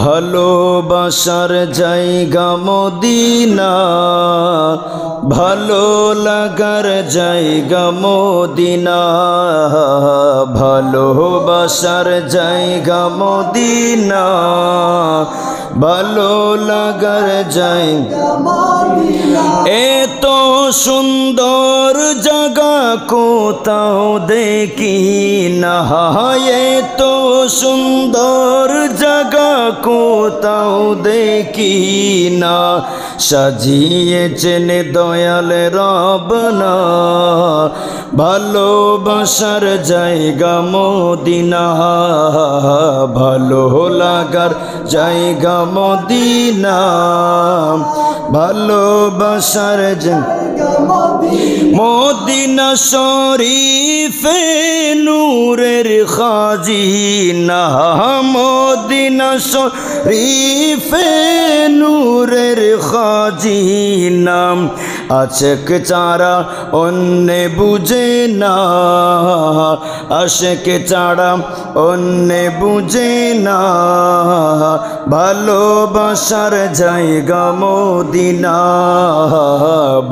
ভালোবাসার জায়গা মদিনা, ভালো লাগার জায়গা মদিনা, ভালোবাসার জায়গা মদিনা, ভালো লাগার জায়গা মদিনা। এত সুন্দর জায়গা কোথাও দেখি না, এত সুন্দর জায়গা কোথাও দেখি না, সাজিয়েছেন দয়াল রবনা, ভালোবাসার জায়গা মদিনা, ভালো লাগার জায়গা মদিনা, ভালোবাসার জায়গা মদিনা শরীফে নূরের খাজিনা, মদিনা শরীফে নূরের খাজিনা, আশক ছাড়া অন্য বুঝে না, আশক ছাড়া অন্য বুঝে না, ভালোবাসার জায়গা মদিনা,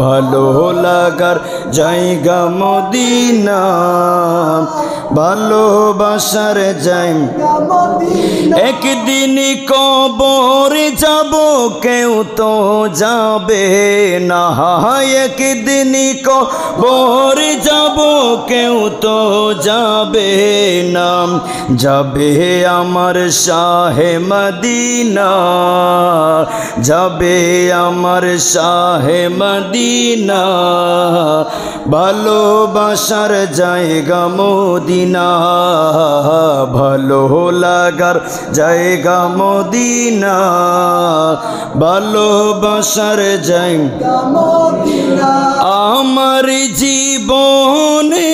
ভালো লাগার জায়গা মদিনা, ভালোবাসার জায়গা মদিনা। একদিন কবর যাব কেউ তো যাবে না, একদিন কবর যাব কেউ তো যাবে না, যাবে আমার শাহে মদিনা, যাবে আমার শাহে মদিনা, ভালোবাসার জায়গা মদিনা, ভালো লাগার জায়গা মদিনা, ভালোবাসার জায়গা মদিনা। আমার জীবনে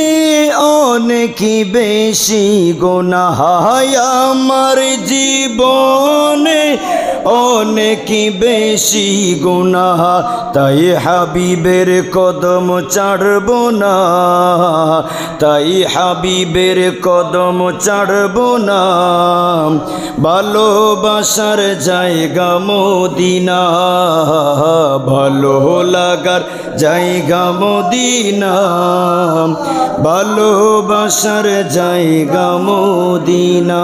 অনেক বেশি গুনাহ, আমার জীবনে অনেক বেশি গুনাহ, তাই হাবিবের কদম ছাড়ব না, তাই হাবিবের কদম ছাড়ব না, ভালোবাসার জায়গা মদিনা, ভালো লাগার জায়গা মদিনা, ভালোবাসার জায়গা মদিনা।